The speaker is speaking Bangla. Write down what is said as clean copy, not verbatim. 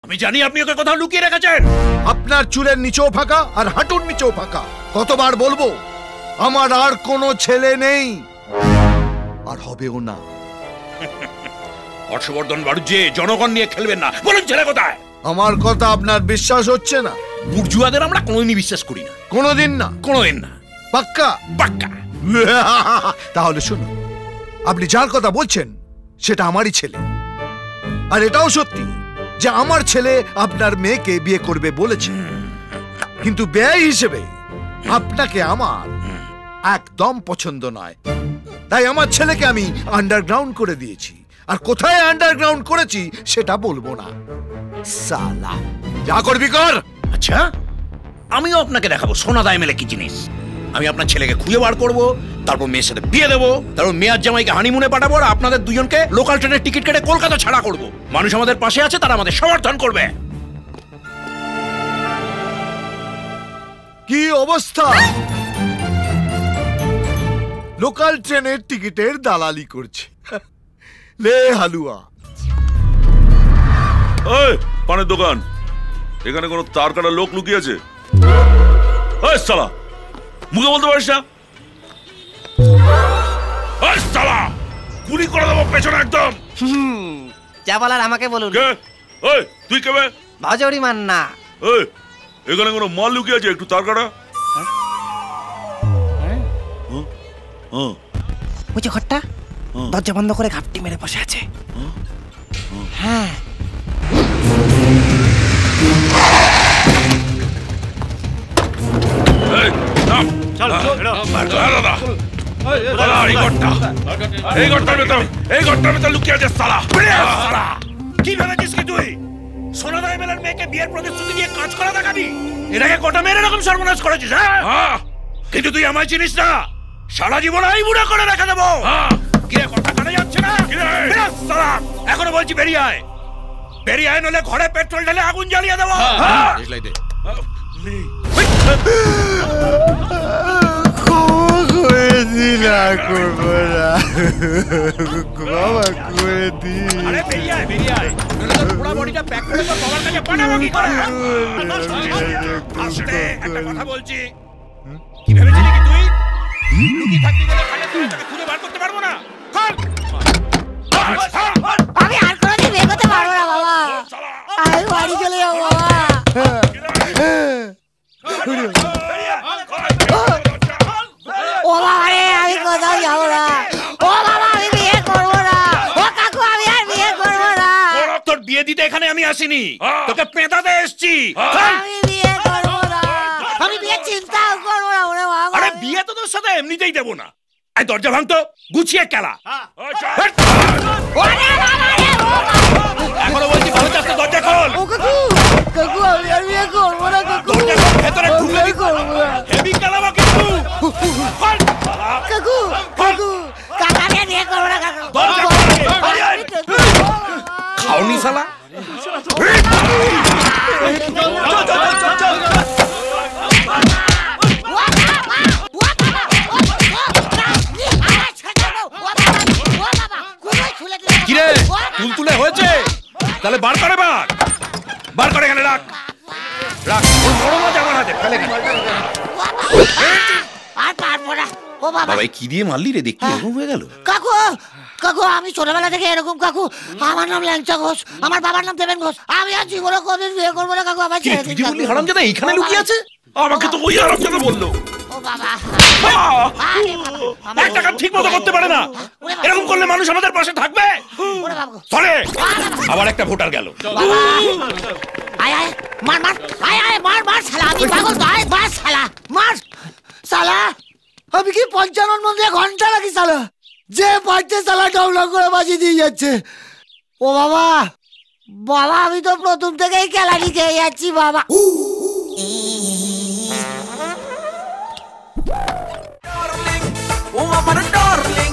আমি জানি আপনি ওকে কোথাও লুকিয়ে রেখেছেন। আপনার চুলের নিচেও ফাঁকা আর হাঁটুর নিচেও ফাঁকা। কতবার বলবো আমার আর কোনো ছেলে নেই, আর হবেও না। হর্ষবর্ধন বাড়ুজ্জে, জনগণ নিয়ে খেলবেন না। বলুন ছেলে কোথায়? আমার কথা আপনার বিশ্বাস হচ্ছে না? বুর্জুয়াদের আমরা কোনোদিনই বিশ্বাস করি না। কোনোদিন না? কোনোদিন না। পাক্কা? পাক্কা। তাহলে শুনুন, আপনি যার কথা বলছেন সেটা আমারই ছেলে। আর এটাও সত্যি যে আমার ছেলে আপনার মেয়েকে বিয়ে করবে বলেছে, কিন্তু ব্যয় হিসেবে আপনাকে আমার একদম পছন্দ নয়। তাই আমার ছেলেকে আমি আন্ডারগ্রাউন্ড করে দিয়েছি। আর কোথায় আন্ডারগ্রাউন্ড করেছি সেটা বলবো না। সালা, যা করবি কর। আচ্ছা, আমিও আপনাকে দেখাবো সোনাদায় মেলে কি জিনিস। আমি আপনার ছেলেকে খুঁজে বার করবো, তারপর মেয়ের সাথে বিয়ে দেবো, তারপর মেয়ার জামাইকে হানিমুনে পাঠাবো, আর আপনাদের দুজনকে লোকাল ট্রেনের টিকিট কেটে কলকাতা ছাড়া করবো। মানুষ আমাদের পাশে আছে, তারা আমাদের সমর্থন করবে। কি অবস্থা! লোকাল ট্রেনের টিকিটের দালালি করছে। লে হালুয়া। ওই পানের দোকান, এখানে কোনো তার কাটা লোক লুকিয়ে আছে? ওই শালা, মুখে বলতে পারিস না? ওই শালা, গুলি করে দেবো পেছনে একদম। যা বলার আমাকে বলুন। কে? ওই তুই কে বে? ভাজরি মান্না। ওই এখানে কোনো মাল লুকিয়ে আছে? একটু তার কাটা। ওই যে ঘরটা, দরজা বন্ধ করে ঘাপটি মেরে বসে আছে। হ্যাঁ, কি ভেবেছিস কি তুই? সোনাদায় মেলার মেয়েকে বিয়ের প্রতিশ্রুতি দিয়ে কাজ করা দেখাবি? এটাকে কটা মেয়ের এরকম সর্বনাশ করেছিস? হ্যাঁ, কিন্তু তুই আমায় চিনিস না। সারা জীবন এই বুড়া করে রেখে দেবো। কি রে, কথা কানে যাচ্ছে না? এখনো বলছি বেরিয়ে আয়, বেরিয়ে আয়, নলে ঘরে পেট্রোল ঢেলে আগুন জ্বালিয়ে দেবো। কথা বলছি, কি ভেবেছিলি কি তুই? লুকিয়ে থাকবি বলে তোকে খুঁজে বার করতে পারবো না? আমি আর কোনোদিন বিয়ে করতে পারবো না বাবা। আমি বাড়ি চলে যাবো বাবা। ও বাবা রে, আমি কোথাও যাবো না। ও বাবা, আমি বিয়ে করবো না। ও কাকু, আমি আর বিয়ে করবো না। তোর বিয়ে দিতে এখানে আমি আসিনি, তোকে পেঁদাতে এসছি। আমি বিয়ে করবো না। আমি বিয়ে চিন্তাও করবো না। ওরে বাবা, আরে বিয়ে তো তোর সাথে এমনিতেই দেবো না। এই দরজা ভাঙতো, গুছিয়ে খেলা। এখনো বলছি ভালো চাচ্ছে, দরজা খোল। ও কাকু, কাকু আমি আর বিয়ে করবো না। কাকু দরজা খোল, ভেতরে ঢুকে করবো না। হেভি খেলাবো কিন্তু। কাকু, কাকু, কাকাকে বিয়ে করবো না। কাকু দরজা খাওনি শালা। কিরে, তুলতুলে হয়েছে? তাহলে বার করে, বার করে এখানে রাখ। রাখ, বড় মাছ আমার হাতে ফেলে গেল। আর পারবো না। ও বাবা, বাবা কি দিয়ে মারলি রে? দেখতে এরকম হয়ে গেল। কাকু, কাকু আমি ছোটবেলা থেকে এরকম। কাকু, আমার নাম ল্যাংচা ঘোষ, আমার বাবার নাম দেবেন ঘোষ। আমি আর জীবনে কোনদিন বিয়ে করবো না। কাকু আমার ছেড়ে দিন। তুই হারামজাদা এখানে লুকিয়ে আছে? আমাকে তো ওই হারামজাদা বললো। ও বাবা, একটা কাজ ঠিক মতো করতে পারে না। এরকম করলে মানুষ আমাদের পাশে থাকবে? চলে, আবার একটা ভোটার গেল। আয় আয়, মার মার, আয় আয়, মার মার শালা। আমি পাগল তো, আয় মার শালা, মার শালা। আমি কি পঞ্চানন মন্দিরে ঘন্টা রাখি শালা? যে পারছে শালা ডাউনলোড করে বাজিয়ে দিয়ে যাচ্ছে। ও বাবা, বাবা আমি তো প্রথম থেকেই কেলানি খেয়ে যাচ্ছি বাবা। ও আমার ডার্লিং,